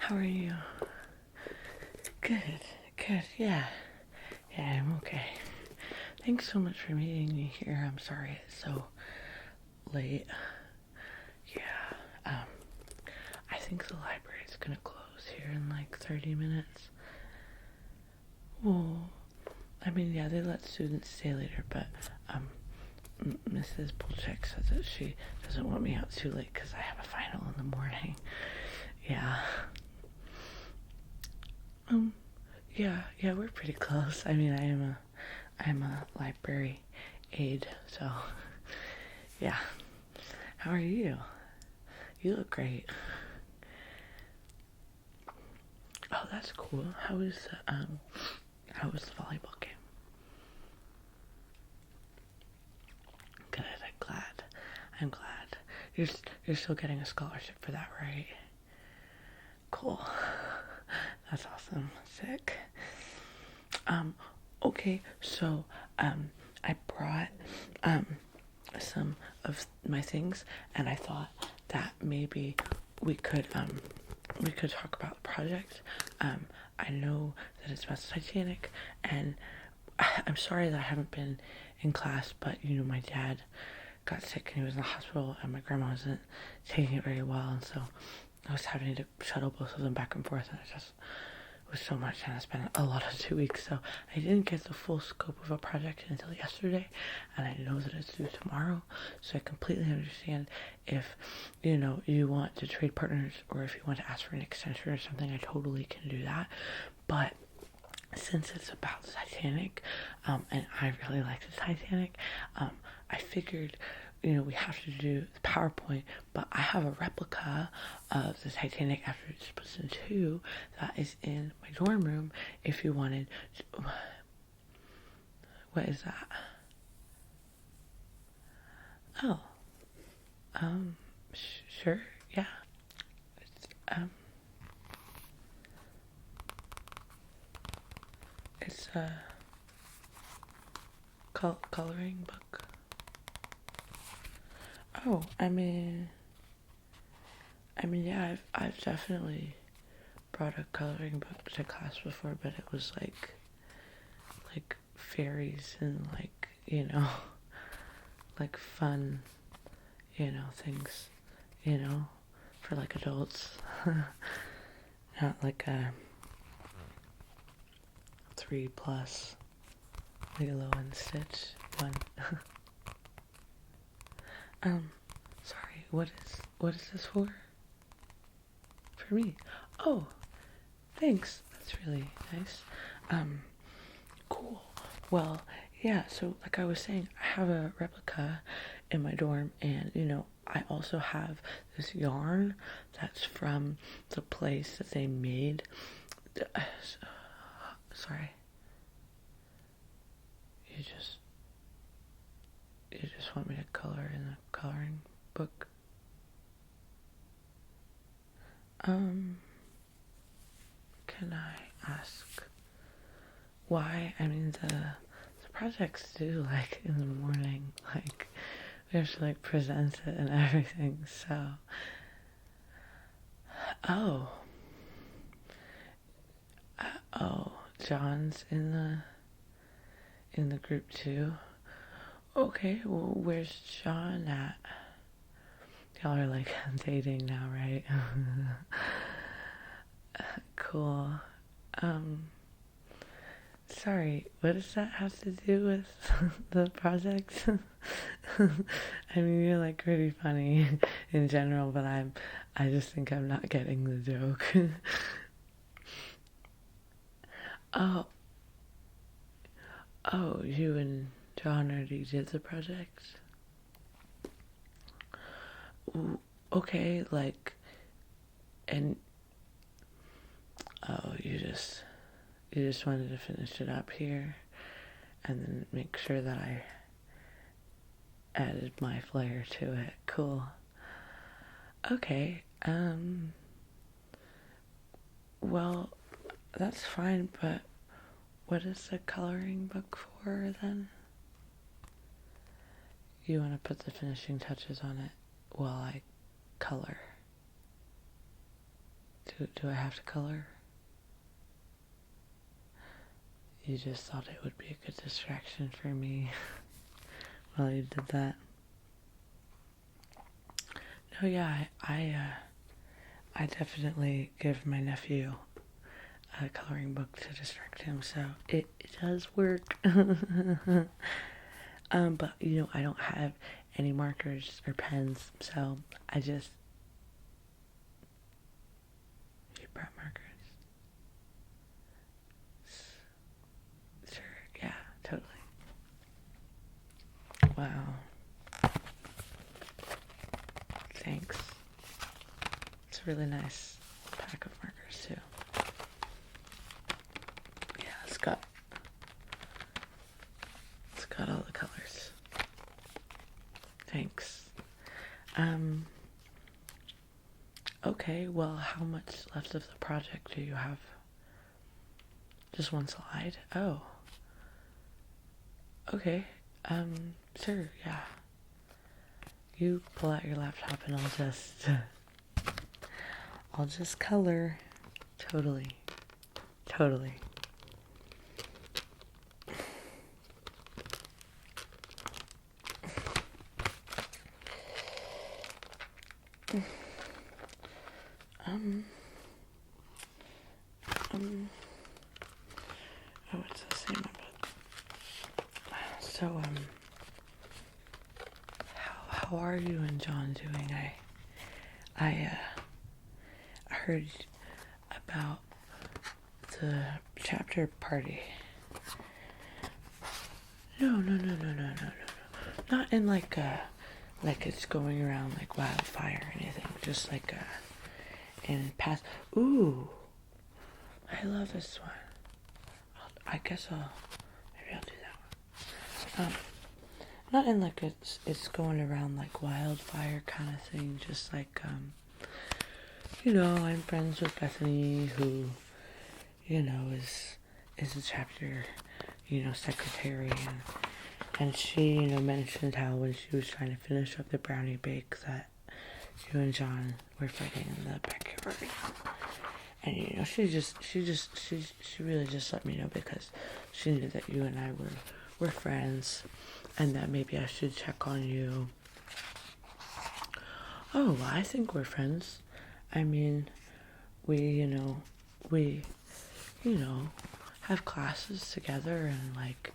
How are you? Good, good, yeah. Yeah, I'm okay. Thanks so much for meeting me here. I'm sorry it's so late. Yeah, I think the library is gonna close here in like 30 minutes. Well, I mean, yeah, they let students stay later, but, Mrs. Polchek said that she doesn't want me out too late because I have a final in the morning. Yeah. Um, yeah, we're pretty close. I mean, I'm a library aide, so yeah. How are you? You look great. Oh, that's cool. How was the volleyball game? Good. I'm glad. You're still getting a scholarship for that, right? Cool. That's awesome. Sick. Um, okay, so I brought some of my things, and I thought that maybe we could we could talk about the project. I know that it's about the Titanic, and I'm sorry that I haven't been in class, but my dad got sick and he was in the hospital, and my grandma wasn't taking it very well, and so I was having to shuttle both of them back and forth, and it just was so much, and it's been a lot of 2 weeks, so I didn't get the full scope of a project until yesterday, and I know that it's due tomorrow, so I completely understand if, you want to trade partners, or if you want to ask for an extension or something. I totally can do that, but since it's about the Titanic, and I really like the Titanic, I figured, we have to do the PowerPoint, but I have a replica of the Titanic after it's split in two that is in my dorm room if you wanted to. What is that? Oh, sure, yeah. It's, it's a coloring book. Oh, yeah, I've definitely brought a coloring book to class before, but it was like fairies and like fun, things, for like adults. Not like a 3+ Lilo and Stitch one. Sorry, what is this for? For me. Oh, thanks. That's really nice. Cool. Well, yeah, so like I was saying, I have a replica in my dorm, and I also have this yarn that's from the place that they made. Sorry. You just want me to color in the coloring book? Can I ask why? I mean, the project's due like in the morning. Like we have to like present it and everything. So, oh, John's in the group too. Okay, well, where's John at? Y'all are like dating now, right? Cool. Sorry, what does that have to do with the project? I mean, you're like pretty funny in general, but I just think I'm not getting the joke. Oh, you and John already did the project? Ooh, okay, like, and, oh, you just wanted to finish it up here and then make sure that I added my flair to it. Cool. Okay, well, that's fine, but what is the coloring book for then? You want to put the finishing touches on it while I color. Do I have to color? You just thought it would be a good distraction for me while you did that. No, yeah, I definitely give my nephew a coloring book to distract him, so it does work. But I don't have any markers or pens, so I just you brought markers. Sure, yeah, totally. Wow. Thanks. It's a really nice pack of markers too. Yeah, it's got all the colors. Thanks. Okay, well, how much left of the project do you have? Just one slide? Oh. Okay. Sure, yeah. You pull out your laptop and I'll just color. Totally. Oh, what's the same about? So, how are you and John doing? I heard about the chapter party. No. Not in like it's going around like wildfire or anything. Just like in past. Ooh, I love this one. I guess maybe I'll do that one. Not in like it's going around like wildfire kind of thing. Just like I'm friends with Bethany, who is a chapter secretary, and she mentioned how when she was trying to finish up the brownie bake that you and John were fighting in the backyard. And she really just let me know because she knew that you and I were friends, and that maybe I should check on you. Oh, well, I think we're friends. I mean, we have classes together, and like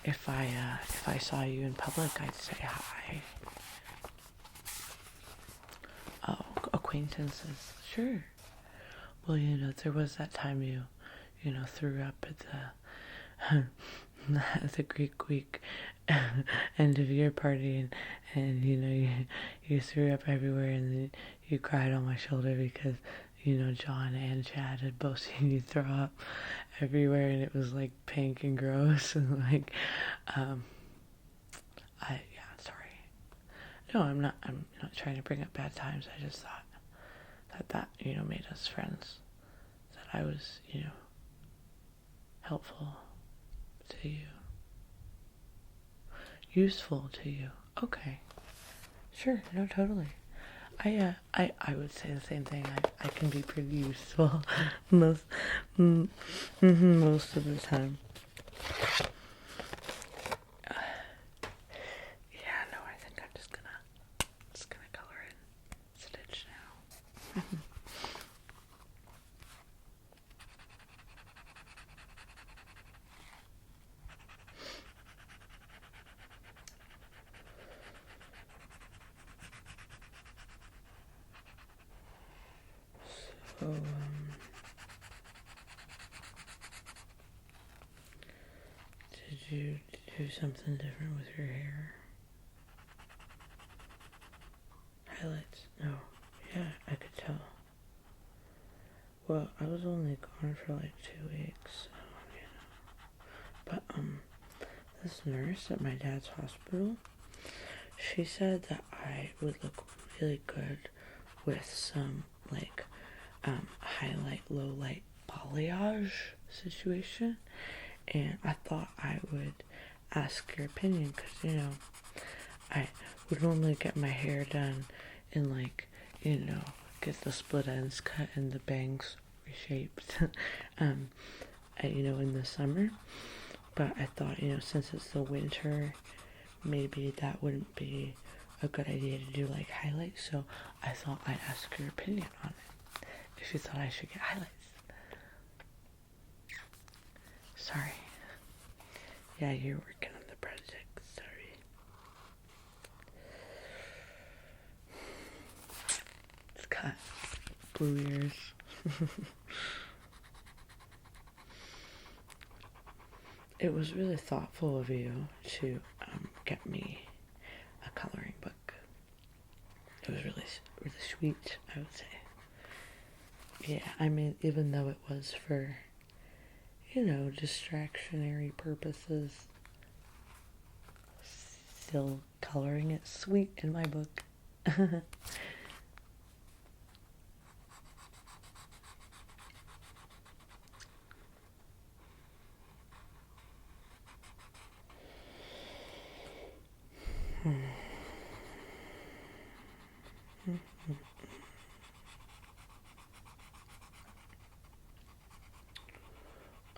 if I saw you in public, I'd say hi. Oh, acquaintances, sure. Well, there was that time you threw up at the at the Greek week end of year party, and you threw up everywhere, and then you cried on my shoulder because John and Chad had both seen you throw up everywhere, and it was like pink and gross, and like sorry. No, I'm not trying to bring up bad times. I just thought that made us friends, that I was helpful to you, useful to you. Okay, sure, no, totally. I would say the same thing. I can be pretty useful most of the time. Yeah, no, I think I'm just gonna color in Stitch now. So, did you do something different with your hair? Highlights? No. Yeah, I could tell. Well, I was only gone for like 2 weeks, so, But, this nurse at my dad's hospital, she said that I would look really good with some, like, highlight, low light balayage situation, and I thought I would ask your opinion, because, I would normally get my hair done in, like, get the split ends cut and the bangs reshaped, in the summer. But I thought, since it's the winter, maybe that wouldn't be a good idea to do like highlights. So I thought I'd ask your opinion on it. If you thought I should get highlights. Sorry. Yeah, you're working on the project. Sorry. It's got blue ears. It was really thoughtful of you to get me a coloring book. It was really, really sweet, I would say. Yeah, I mean, even though it was for, distractionary purposes, still coloring it sweet in my book.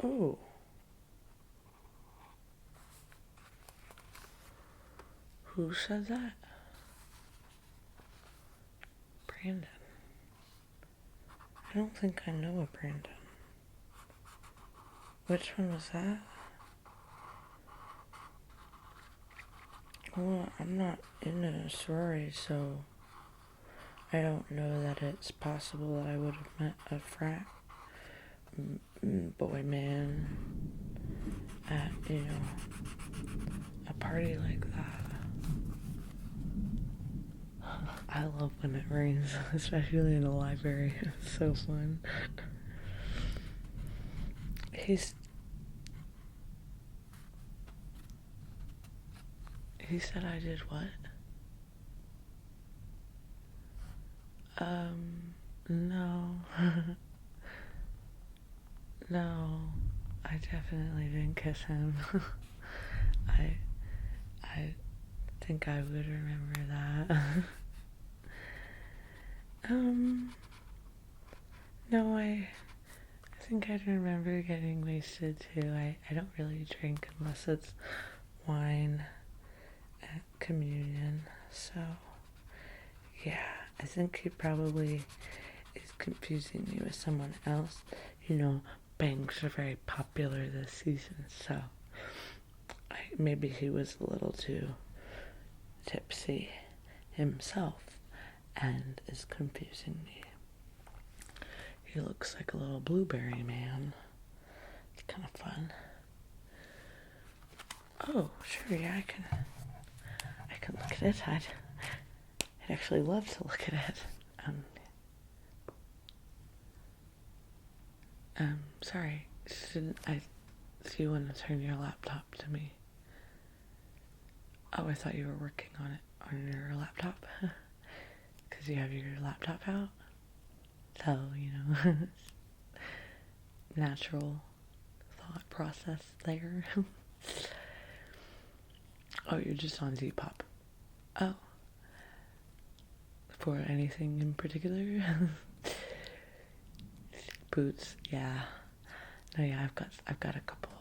Oh. Who said that? Brandon. I don't think I know a Brandon. Which one was that? Well, I'm not in a sorority, so I don't know that it's possible that I would have met a frat boy man at, a party like that. I love when it rains, especially in a library. It's so fun. He said I did what? No. No, I definitely didn't kiss him. I think I would remember that. No, I think I'd remember getting wasted too. I don't really drink unless it's wine at communion, so yeah, I think he probably is confusing me with someone else. Bangs are very popular this season, so maybe he was a little too tipsy himself and is confusing me. He looks like a little blueberry man. It's kind of fun. Oh, sure, yeah, I can look at it. I'd actually love to look at it. Sorry, do you want to turn your laptop to me? Oh, I thought you were working on it on your laptop. Because you have your laptop out. So, natural thought process there. Oh, you're just on Depop. Oh. For anything in particular? Boots, yeah. No, yeah, I've got a couple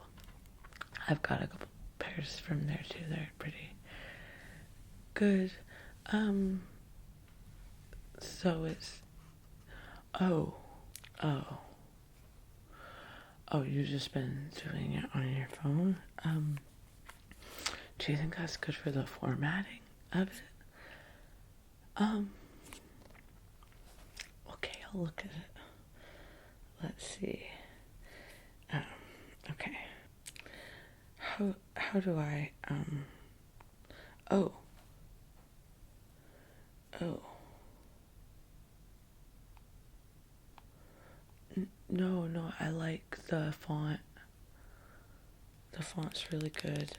pairs from there too. They're pretty good. So it's you've just been doing it on your phone. Do you think that's good for the formatting of it? Okay, I'll look at it. Let's see. Okay. How do I, No, I like the font. The font's really good.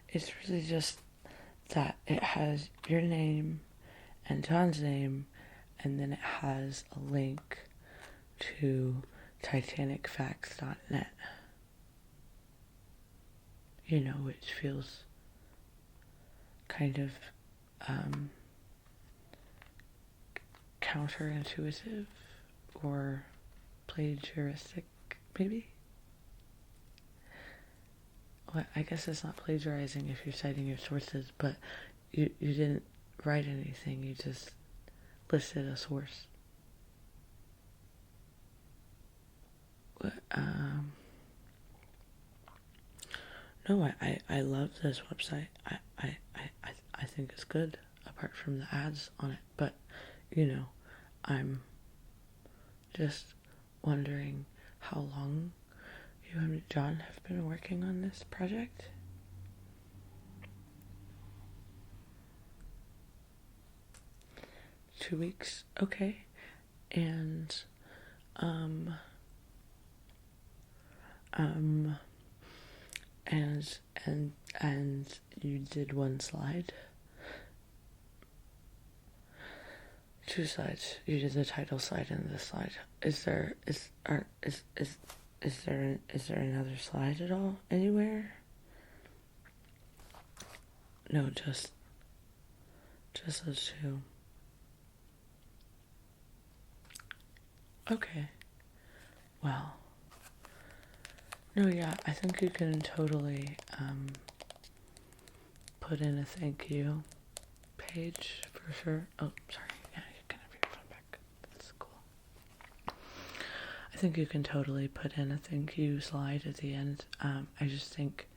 It's really just that it has your name and John's name, and then it has a link to titanicfacts.net. Which feels kind of counterintuitive or plagiaristic, maybe? Well, I guess it's not plagiarizing if you're citing your sources, but you didn't write anything, you just listed a source. No, I love this website. I think it's good, apart from the ads on it. But, I'm just wondering how long you and John have been working on this project. Two weeks, okay. And, and you did one slide. Two slides. You did the title slide and this slide. Is there another slide at all anywhere? No, just those two. Okay. Well. No, yeah, I think you can totally put in a thank you page for sure. Oh, sorry. Yeah, you can have your phone back. That's cool. I think you can totally put in a thank you slide at the end. I just think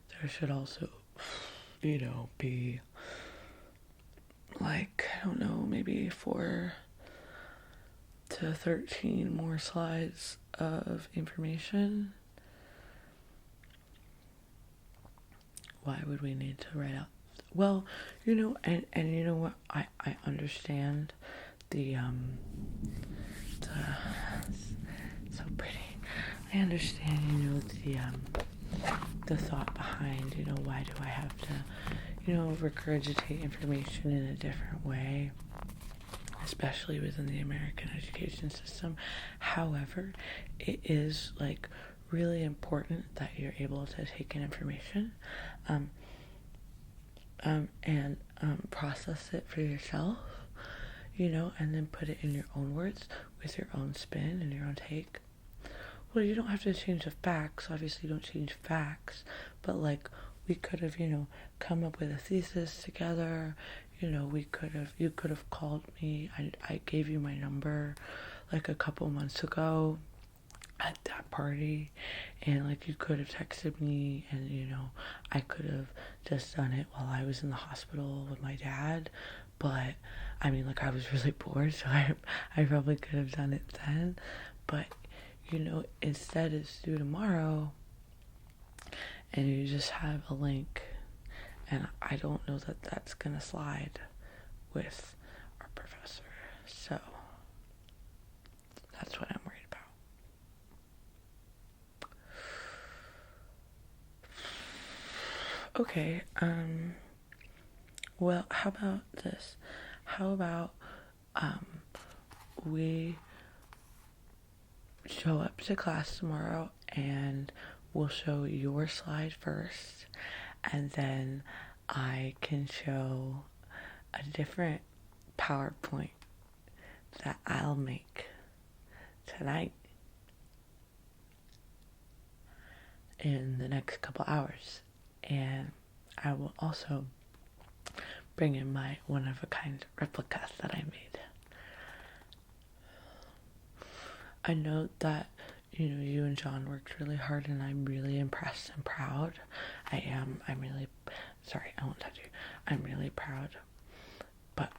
there should also, be like, I don't know, maybe 4 to 13 more slides of information. Why would we need to write out? Well, and you know what? I understand the so pretty. I understand, the thought behind, why do I have to, regurgitate information in a different way, especially within the American education system. However, it is like really important that you're able to take in information and process it for yourself, and then put it in your own words with your own spin and your own take. Well, you don't have to change the facts. Obviously, you don't change facts, but like we could have, come up with a thesis together. You could have called me. I gave you my number like a couple months ago at that party, and like you could have texted me, and I could have just done it while I was in the hospital with my dad. But I mean, like, I was really bored, so I probably could have done it then. But instead it's due tomorrow, and you just have a link, and I don't know that that's gonna slide with our professor, so that's what I'm worried about. Okay, well, how about this? How about we show up to class tomorrow and we'll show your slide first, and then I can show a different PowerPoint that I'll make tonight in the next couple hours, and I will also bring in my one-of-a-kind replicas that I made. I know that, you and John worked really hard, and I'm really impressed and proud. I'm really, sorry, I won't touch you. I'm really proud. But,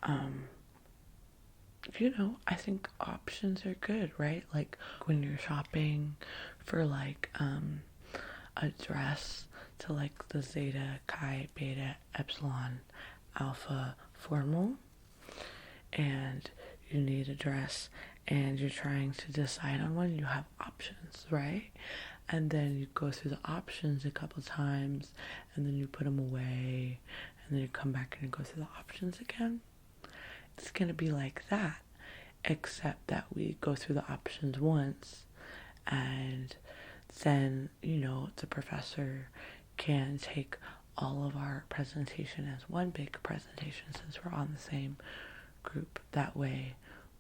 I think options are good, right? Like, when you're shopping for, like, a dress to, like, the Zeta, Chi, Beta, Epsilon, Alpha formal, and you need a dress, and you're trying to decide on one, you have options, right? And then you go through the options a couple times, and then you put them away, and then you come back and go through the options again. It's going to be like that, except that we go through the options once, and then, the professor can take all of our presentation as one big presentation, since we're on the same group. That way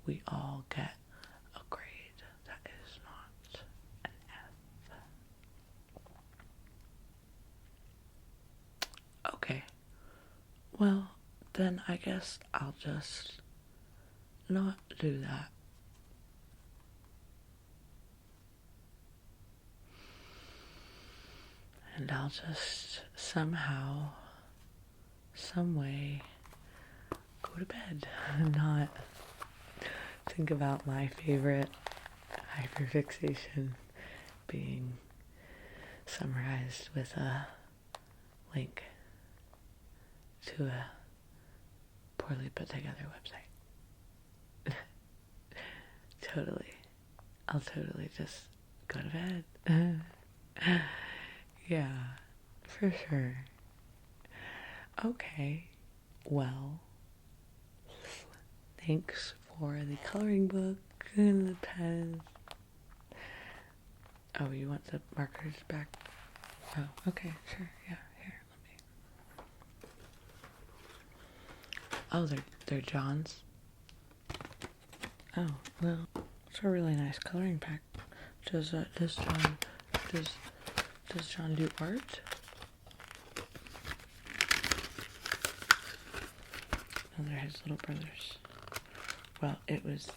we all get a grade that is not an F. Okay. Well, then I guess I'll just not do that. And I'll just somehow, some way, go to bed and not think about my favorite hyperfixation being summarized with a link to a poorly put together website. Totally. I'll totally just go to bed. Yeah, for sure. Okay, well, thanks for the coloring book and the pen. Oh, you want the markers back? Oh, okay, sure, yeah, here, let me. Oh, they're John's? Oh, well, it's a really nice coloring pack. Does John do art? Oh, they're his little brothers. Well, it was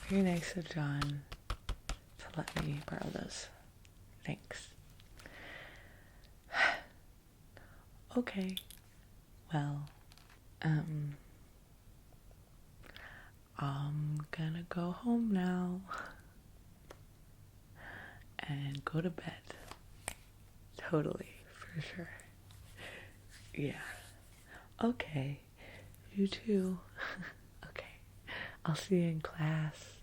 very nice of John to let me borrow those. Thanks. Okay. Well, I'm gonna go home now and go to bed. Totally, for sure. Yeah. Okay. You too. Okay. I'll see you in class.